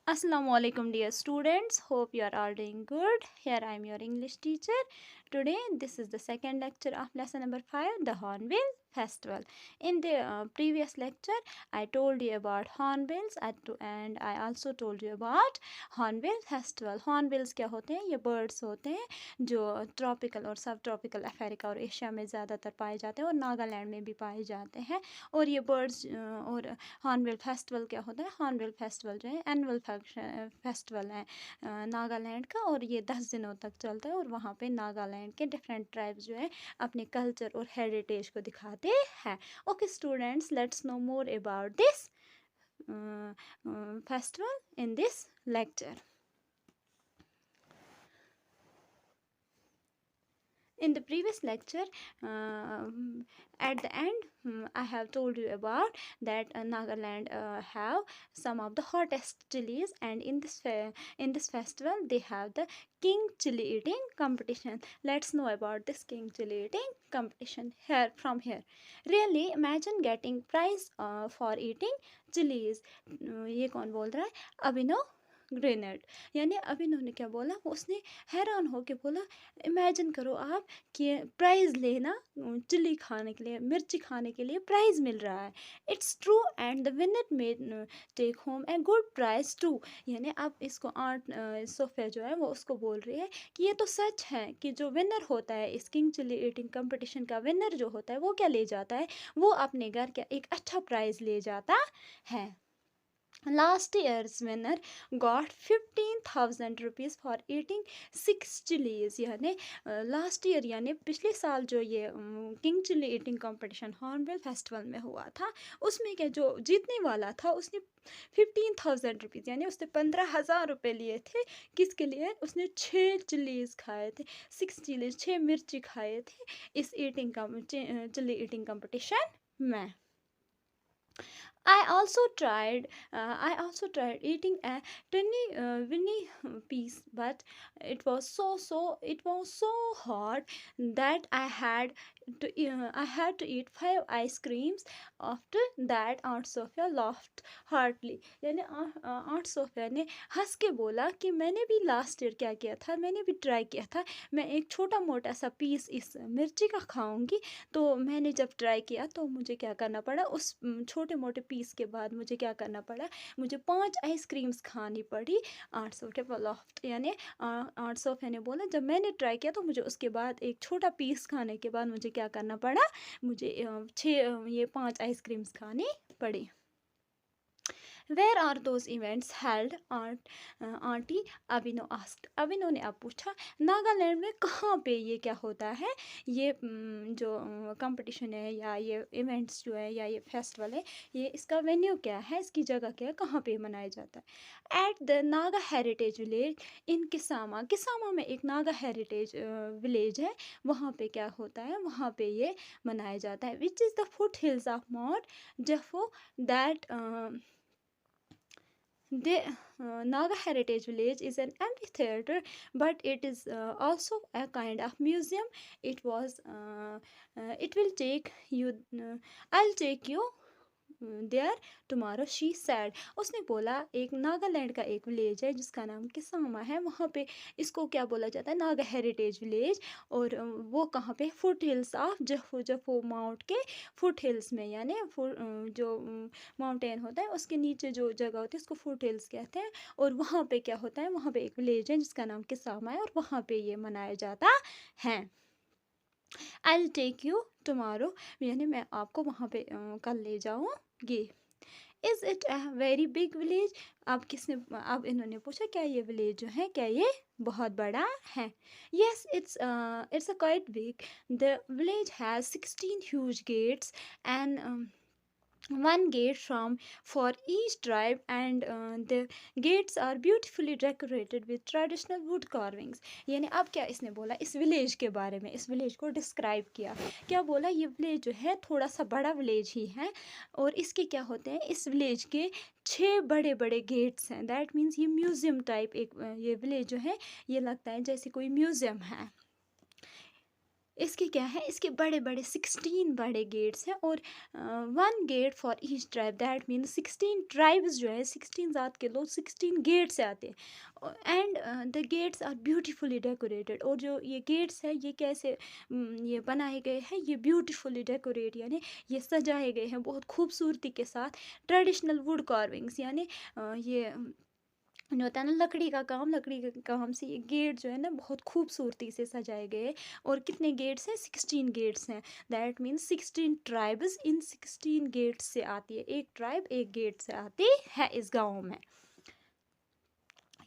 Assalamu alaikum dear students, hope you are all doing good. Here I am your English teacher. Today this is the second lecture of lesson number 5, the Hornbill Festival. In the previous lecture I told you about hornbills and I also told you about Hornbill Festival. Hornbills क्या होते हैं? ये birds होते हैं जो tropical और सब tropical Africa और एशिया में ज़्यादातर पाए जाते हैं और नागालैंड में भी पाए जाते हैं। और ये बर्ड्स और हॉर्नबिल फेस्टिवल क्या होता है? हॉर्नबिल फेस्टिवल जो है एनुअल फेस्टिवल है नागालैंड का, और ये 10 दिनों तक चलता है और वहाँ पे नागालैंड के डिफरेंट ट्राइब्स जो है अपने कल्चर और हेरिटेज को दिखाते हैं। Okay students, let's no more about this festival in this lecture. In the previous lecture, at the end, I have told you about that Nagaland have some of the hottest chilies, and in this festival they have the king chili eating competition. Let's know about this king chili eating competition here from here. Really, imagine getting prize for eating chilies. ये कौन बोल रहा है? अभिनव grenade. यानी अभिनव ने क्या बोला? उसने हैरान होकर बोला, इमेजिन करो आप कि प्राइज़ लेना चिली खाने के लिए, मिर्ची खाने के लिए प्राइज़ मिल रहा है। It's true and the winner may take home a good prize too. यानी अब इसको आंट सोफिया जो है वो उसको बोल रही है कि ये तो सच है कि जो विनर होता है इस किंग चिली ईटिंग कंपटीशन का, विनर जो होता है वो क्या ले जाता है? वो अपने घर का एक अच्छा प्राइज़ ले जाता है। Last year's winner got 15,000 rupees for eating 6 chilies. यानी लास्ट ईयर यानी पिछले साल जो ये king chili eating competition Hornbill festival में हुआ था, उसमें क्या जो जीतने वाला था उसने 15,000 रुपीज़ यानी उसने 15,000 रुपये लिए थे। किसके लिए? उसने 6 चिलीज़ खाए थे, 6 चिलीज़, 6 मिर्ची खाए थे इस ईटिंग चिली ईटिंग कंपटीशन में। I also tried eating a tiny winny piece, but it was so hot that I had to eat 5 ice creams. After that, Aunt Sophia laughed heartily. यानी Aunt Sophia ने हंस के बोला कि मैंने भी last year क्या किया था, मैंने भी ट्राई किया था, मैं एक छोटा मोटा सा पीस इस मिर्ची का खाऊंगी। तो मैंने जब ट्राई किया तो मुझे क्या करना पड़ा, उस छोटे मोटे पीस के बाद मुझे क्या करना पड़ा, मुझे 5 आइसक्रीम्स खानी पड़ी। 800 के लॉफ्ट यानी 800 ने बोला जब मैंने ट्राई किया तो मुझे उसके बाद एक छोटा पीस खाने के बाद मुझे क्या करना पड़ा, मुझे 5 आइसक्रीम्स खानी पड़ी। Where are those events held? Aunty Abhinav asked. Abhinav ने अब पूछा नागालैंड में कहाँ पे ये क्या होता है, ये जो कंपटीशन है या ये इवेंट्स जो है या ये फेस्टिवल है, ये इसका वेन्यू क्या है, इसकी जगह क्या है, कहाँ पे मनाया जाता है? At the Naga heritage village in Kisama. Kisama में एक नागा हेरिटेज विलेज है, वहाँ पे क्या होता है, वहाँ पे ये मनाया जाता है। Which is the foot hills of Mount Japfu that The Naga Heritage Village is an amphitheater, but it is also a kind of museum. It will take you. I'll take you there tomorrow she said. उसने बोला एक नागालैंड का एक village है जिसका नाम किसामा है, वहाँ पे इसको क्या बोला जाता है, नागा हेरिटेज विलेज। और वो कहाँ पे? फुट हिल्स ऑफ जफो माउंट के फुट हिल्स में, यानी जो माउंटेन होता है उसके नीचे जो जगह होती है उसको फुट हिल्स कहते हैं। और वहाँ पे क्या होता है, वहाँ पे एक विलेज है जिसका नाम किसामा है और वहाँ पे ये मनाया जाता है। आई टेक यू टुमारो यानी मैं आपको वहाँ पे कल ले जाऊँगी। Is it a very big village? अब इन्होंने पूछा क्या ये विलेज जो है क्या ये बहुत बड़ा है? Yes, it's a quite big. The village has 16 huge gates and one gate for each tribe, and the gates are beautifully decorated with traditional wood carvings. यानी अब क्या इसने बोला इस विलेज के बारे में, इस विलेज को डिस्क्राइब किया। क्या बोला? ये विलेज जो है थोड़ा सा बड़ा विलेज ही है और इसके क्या होते हैं, इस विलेज के 6 बड़े बड़े गेट्स हैं। दैट मीन्स ये म्यूज़ियम टाइप एक ये विलेज जो है ये लगता है जैसे कोई म्यूज़ियम है। इसके क्या है, इसके बड़े बड़े 16 बड़े गेट्स हैं और 1 get for each tribe, that means 16 tribes जो है, 16 ज़ात के लोग 16 गेट से आते हैं। And the gates are beautifully decorated, और जो ये गेट्स है ये कैसे ये बनाए गए हैं, ये ब्यूटीफुली डेकोरेट यानी ये सजाए गए हैं बहुत खूबसूरती के साथ। ट्रेडिशनल वुड कार्विंग्स यानी ये जो होता है ना लकड़ी का काम से ये गेट जो है ना बहुत खूबसूरती से सजाए गए। और कितने गेट्स हैं, 16 गेट्स हैं। That means 16 tribes in 16 gates से आती है, एक ट्राइब एक गेट से आती है इस गाँव में।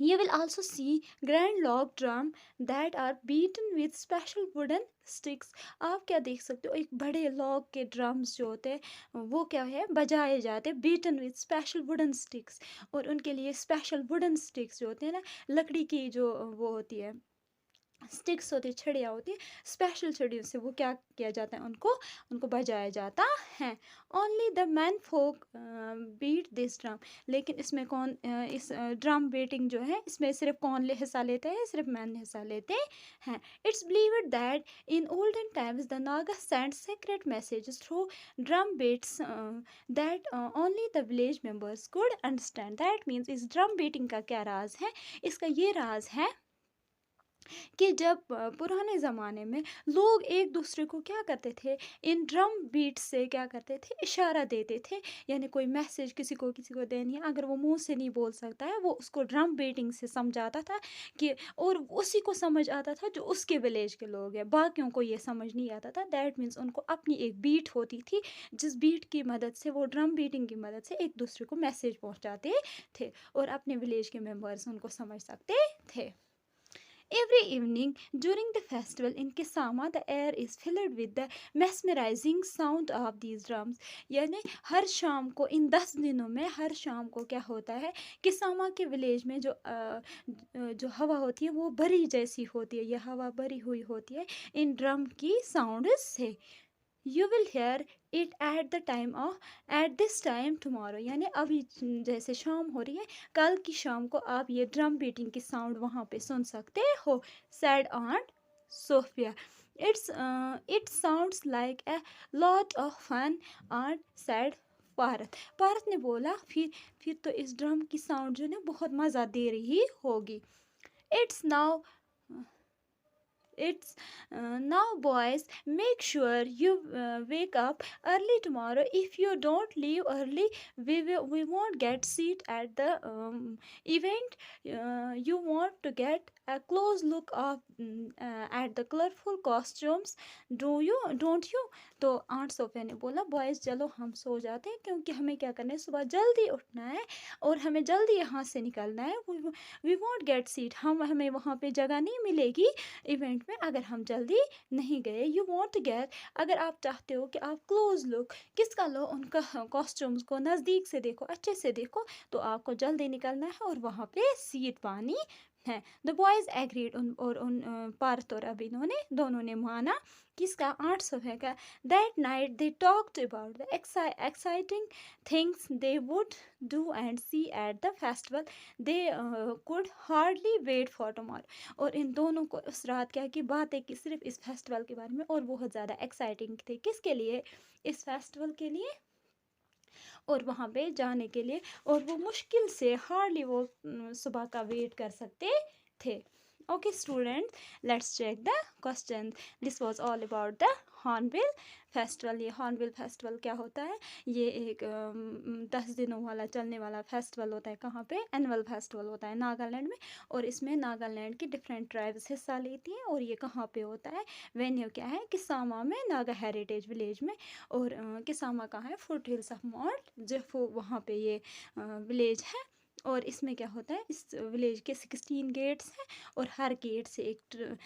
You will also see grand log drum that are beaten with special wooden sticks. आप क्या देख सकते हो, एक बड़े log के drums जो होते हैं वो क्या है, बजाए जाते हैं beaten with special wooden sticks। और उनके लिए special wooden sticks जो होते हैं ना, लकड़ी की जो वो होती है स्टिक्स होती है, छड़ियाँ होती है, स्पेशल छड़ियों से वो क्या किया जाता है, उनको उनको बजाया जाता है। Only the man folk beat this drum, लेकिन इसमें कौन इस ड्रम बीटिंग जो है इसमें सिर्फ कौन हिस्सा लेते हैं, सिर्फ मैन हिस्सा लेते हैं। It's believed that in olden times the Naga send secret messages through drum beats that only the village members could understand. That means इस ड्रम बीटिंग का क्या राज है, इसका ये राज है कि जब पुराने ज़माने में लोग एक दूसरे को क्या करते थे, इन ड्रम बीट से क्या करते थे, इशारा देते थे। यानी कोई मैसेज किसी को देनी है, अगर वो मुंह से नहीं बोल सकता है, वो उसको ड्रम बीटिंग से समझाता था कि, और उसी को समझ आता था जो उसके विलेज के लोग हैं, बाकियों को ये समझ नहीं आता था। दैट मीन्स उनको अपनी एक बीट होती थी, जिस बीट की मदद से वो ड्रम बीटिंग की मदद से एक दूसरे को मैसेज पहुंचाते थे और अपने विलेज के मेंबर्स उनको समझ सकते थे। Every evening during the festival in Kisama, the air is filled with the mesmerizing sound of these drums. यानी हर शाम को, इन 10 दिनों में हर शाम को क्या होता है, किसामा के विलेज में जो हवा होती है वो भरी जैसी होती है, यह हवा भरी हुई होती है इन ड्रम की साउंड से। You will here it at this time tomorrow, यानी अभी जैसे शाम हो रही है, कल की शाम को आप ये ड्रम बीटिंग की साउंड वहाँ पे सुन सकते हो। Said aunt Sophia, it sounds like a lot of fun aunt said Parat. पारत ने बोला फिर तो इस ड्रम की साउंड जो है ना बहुत मज़ा दे रही होगी। It's now It's now, boys, make sure you wake up early tomorrow. If you don't leave early, we won't get seat at the event. You want to get a close look of at the colorful costumes, don't you? तो aunt Sophia ने बोला, boys चलो हम सो जाते हैं, क्योंकि हमें क्या करना है, सुबह जल्दी उठना है और हमें जल्दी यहाँ से निकलना है। वी वॉन्ट गेट सीट, हमें वहाँ पे जगह नहीं मिलेगी इवेंट में अगर हम जल्दी नहीं गए। यू वॉन्ट टू गेट, अगर आप चाहते हो कि आप क्लोज लुक, किसका लो, उनका कॉस्ट्यूम्स को नज़दीक से देखो, अच्छे से देखो, तो आपको जल्दी निकलना है और वहाँ पे सीट पानी है। द बॉयज़ एग्रीड, और पार्थ और अभिनव ने दोनों ने माना। किसका, 800 है का। That night they talked about the exciting things they would do and see at the festival. They could hardly wait for tomorrow, और इन दोनों को उस रात क्या की बातें की सिर्फ इस फेस्टिवल के बारे में, और बहुत ज़्यादा एक्साइटिंग थे। किसके लिए, इस फेस्टिवल के लिए और वहाँ पे जाने के लिए, और वो मुश्किल से हार्डली वो सुबह का वेट कर सकते थे। Okay student, let's check the question. This was all about the Hornbill festival. ये हॉर्नबिल फेस्टिवल क्या होता है, ये एक 10 दिनों वाला चलने वाला फेस्टिवल होता है। कहाँ पे, एनुअल फेस्टिवल होता है नागालैंड में, और इसमें नागालैंड की डिफरेंट ट्राइब्स हिस्सा लेती हैं। और ये कहाँ पे होता है, वेन्यू क्या है, किसामा में, नागा हेरिटेज विलेज में। और किसामा कहाँ है, फुट हिल्स ऑफ माउंट जेफू, वहाँ पे ये विलेज है। और इसमें क्या होता है, इस विलेज के 16 गेट्स हैं, और हर गेट से एक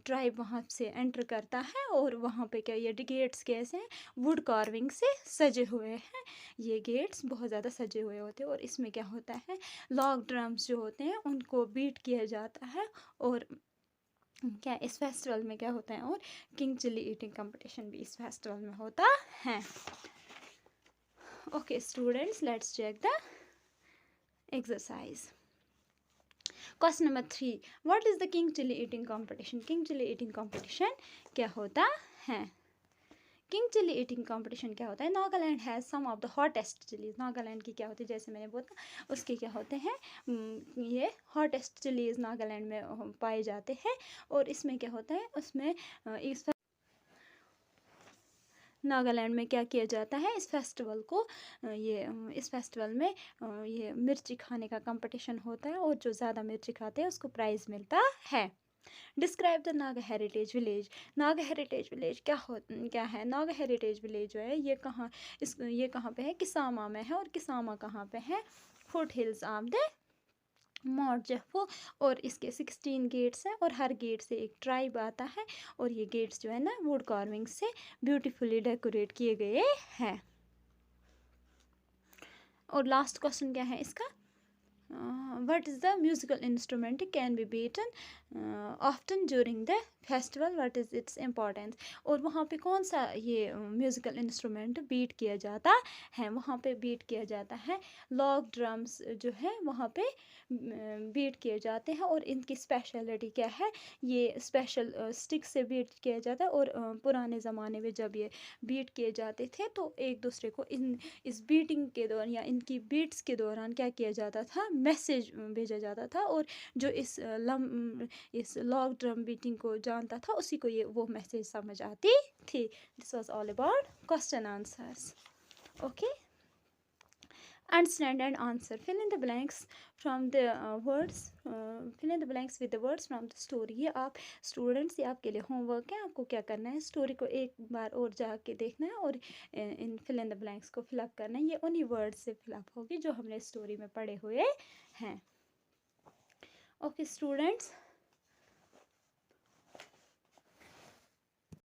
ट्राइब वहाँ से एंटर करता है। और वहाँ पे क्या, ये गेट्स कैसे हैं, वुड कार्विंग से सजे हुए हैं। ये गेट्स बहुत ज़्यादा सजे हुए होते हैं। और इसमें क्या होता है, लॉग ड्रम्स जो होते हैं उनको बीट किया जाता है। और क्या इस फेस्टिवल में क्या होता है, और किंग चिली ईटिंग कंपटीशन भी इस फेस्टिवल में होता है। Okay students, let's check the exercise. Question number 3, what is the king chili eating competition? King chili eating competition क्या होता है? किंग चिली ईटिंग कंपटीशन क्या होता है? Nagaland has some of the hottest chilies. Nagaland की क्या होती है, जैसे मैंने बोला उसके क्या होते हैं, ये हॉटेस्ट चिलीज नागालैंड में पाए जाते हैं। और इसमें क्या होता है, उसमें इस नागालैंड में क्या किया जाता है, इस फेस्टिवल को इस फेस्टिवल में ये मिर्ची खाने का कंपटीशन होता है, और जो ज़्यादा मिर्ची खाते हैं उसको प्राइज़ मिलता है। Describe the Naga heritage village. Naga heritage village क्या है? नागा हेरिटेज विलेज जो है ये कहाँ पे है? किसामा में है। और किसामा कहाँ पे है? Foot hills of the Mount Japfu. और इसके 16 गेट्स हैं, और हर गेट से एक ट्राइब आता है, और ये गेट्स जो है ना वुड कार्विंग से ब्यूटीफुली डेकोरेट किए गए हैं। और लास्ट क्वेश्चन क्या है इसका? what is the musical instrument can be beaten often during the festival, what is its importance? और वहाँ पे कौन सा ये म्यूज़िकल इंस्ट्रूमेंट बीट किया जाता है? वहाँ पे बीट किया जाता है लॉग ड्रम्स जो है, वहाँ पे बीट किए जाते हैं। और इनकी स्पेशलिटी क्या है? ये स्पेशल स्टिक से बीट किया जाता है। और पुराने ज़माने में जब ये बीट किए जाते थे तो एक दूसरे को इस बीटिंग के दौरान या इनकी बीट्स के दौरान क्या किया जाता था, मैसेज भेजा जाता था। और जो इस लॉग ड्रम बीटिंग को जानता था उसी को ये वो मैसेज समझ आती थी। This was all about question answers. Okay, understand and answer. Fill in the blanks from the words. Fill in the blanks with the words from the story. ये आप स्टूडेंट्स, ये आपके लिए होमवर्क है। आपको क्या करना है, स्टोरी को एक बार और जाके देखना है और इन फिल इन द ब्लैंक्स को फिलअप करना है। ये उन्हीं वर्ड्स से फिलअप होगी जो हमने स्टोरी में पढ़े हुए हैं। Okay students,